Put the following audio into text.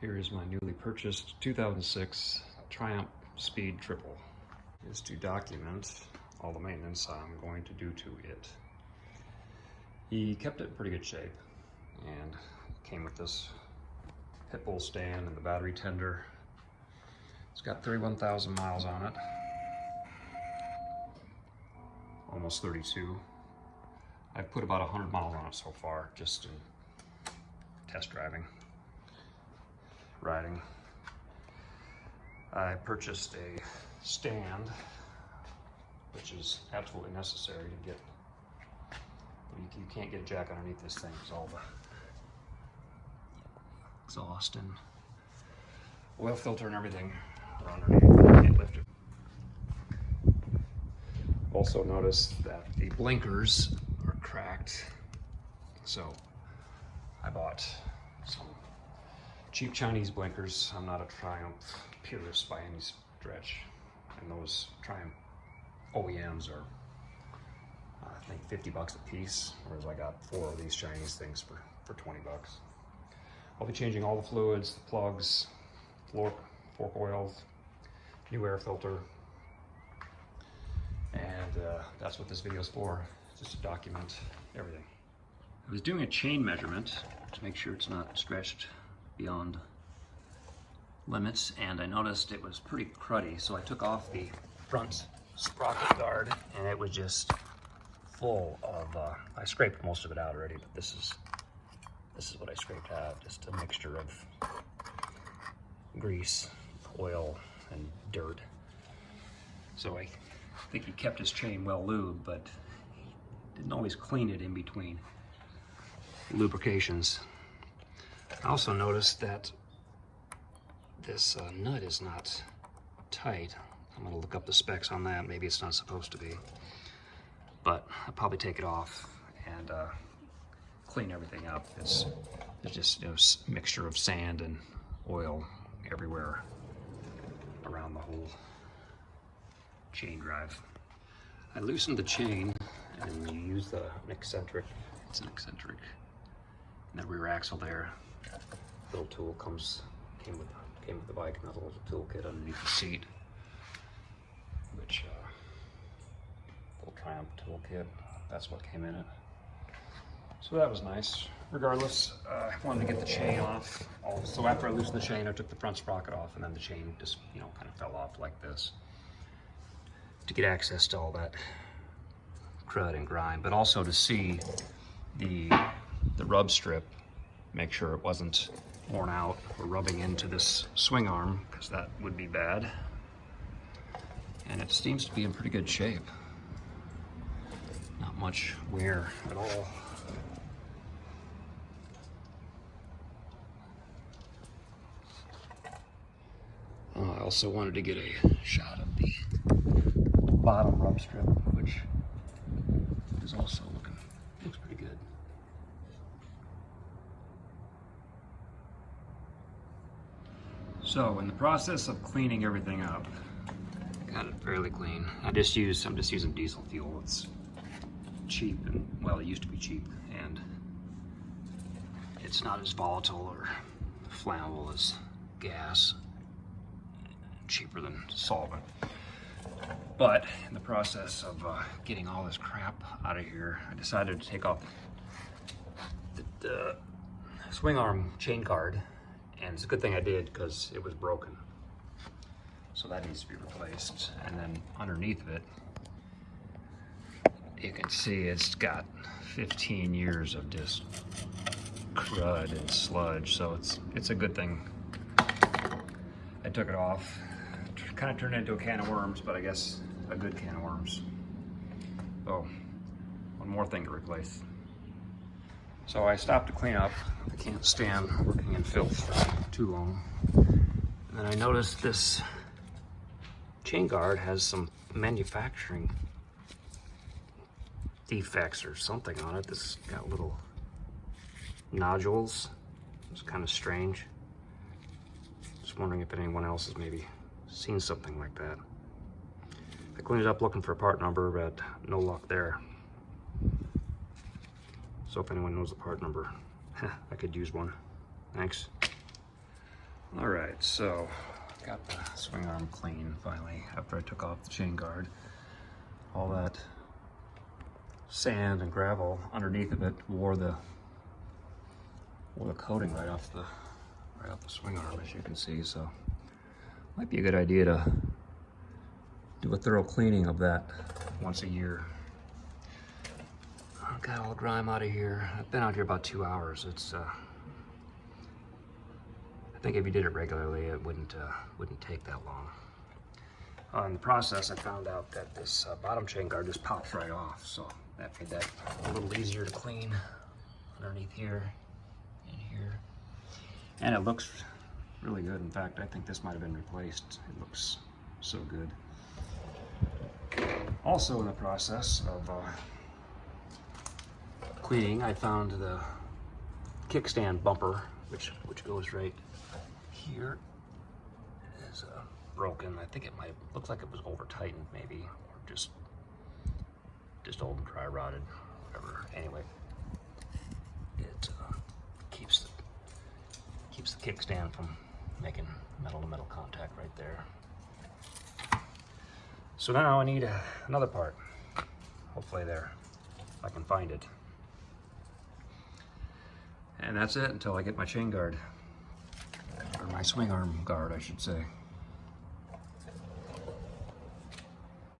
Here is my newly purchased 2006 Triumph Speed Triple. Is to document all the maintenance I'm going to do to it. He kept it in pretty good shape and came with this pit bull stand and the battery tender. It's got 31,000 miles on it, almost 32. I've put about 100 miles on it so far, just in test driving, riding. I purchased a stand, which is absolutely necessary to get. You can't get a jack underneath this thing because all the exhaust and oil filter and everything are underneath. You can't lift it. Also noticed that the blinkers are cracked, so I bought some cheap Chinese blinkers. I'm not a Triumph purist by any stretch, and those Triumph OEMs are I think 50 bucks a piece, whereas I got 4 of these Chinese things for 20 bucks. I'll be changing all the fluids, the plugs, fork oils, new air filter, and that's what this video is for, just to document everything. I was doing a chain measurement to make sure it's not stretched beyond limits, and I noticed it was pretty cruddy, so I took off the front sprocket guard, and it was just full of, I scraped most of it out already, but this is what I scraped out, just a mixture of grease, oil, and dirt. So I think he kept his chain well lubed, but he didn't always clean it in between lubrications. I also noticed that this nut is not tight. I'm gonna look up the specs on that. Maybe it's not supposed to be, but I'll probably take it off and clean everything up. There's just a mixture of sand and oil everywhere around the whole chain drive. I loosened the chain, and you use an eccentric. It's an eccentric. And that rear axle there. Little tool came with the bike, and a little toolkit underneath the seat, which little Triumph toolkit. That's what came in it. So that was nice. Regardless, I wanted to get the chain off. So after I loosened the chain, I took the front sprocket off, and then the chain just, kind of fell off like this to get access to all that crud and grime, but also to see the rub strip, make sure it wasn't worn out or rubbing into this swing arm, because that would be bad. And it seems to be in pretty good shape. Not much wear at all. I also wanted to get a shot of the bottom rub strip, which is also looks pretty good. So in the process of cleaning everything up, got it fairly clean. I'm just using diesel fuel. It's cheap, and well, it used to be cheap, and it's not as volatile or flammable as gas. Cheaper than solvent. But in the process of getting all this crap out of here, I decided to take off the swing arm chain guard, and it's a good thing I did because it was broken. So that needs to be replaced. And then underneath of it, you can see it's got 15 years of just crud and sludge, so it's a good thing I took it off. Kind of turned it into a can of worms, but I guess a good can of worms. Oh, one more thing to replace. So I stopped to clean up. I can't stand working in filth for too long. And then I noticed this chain guard has some manufacturing defects or something on it. This got little nodules. It's kind of strange. Just wondering if anyone else has maybe seen something like that. I cleaned it up looking for a part number, but no luck there. So if anyone knows the part number, I could use one. Thanks. All right, so got the swing arm clean finally after I took off the chain guard. All that sand and gravel underneath of it wore the coating right off the swing arm, as you can see. So might be a good idea to do a thorough cleaning of that once a year. I've got all the grime out of here. I've been out here about 2 hours. It's I think if you did it regularly, it wouldn't take that long. In the process, I found out that this bottom chain guard just pops right off, so that made that a little easier to clean underneath here and here. And it looks really good. In fact, I think this might have been replaced. It looks so good. Also in the process of cleaning, I found the kickstand bumper, which goes right here. It is broken. I think it might look like it was over tightened, maybe, or just old and dry rotted, whatever. Anyway, it keeps the kickstand from making metal to metal contact right there. So now I need another part. Hopefully there, if I can find it. And that's it until I get my chain guard, or my swing arm guard, I should say.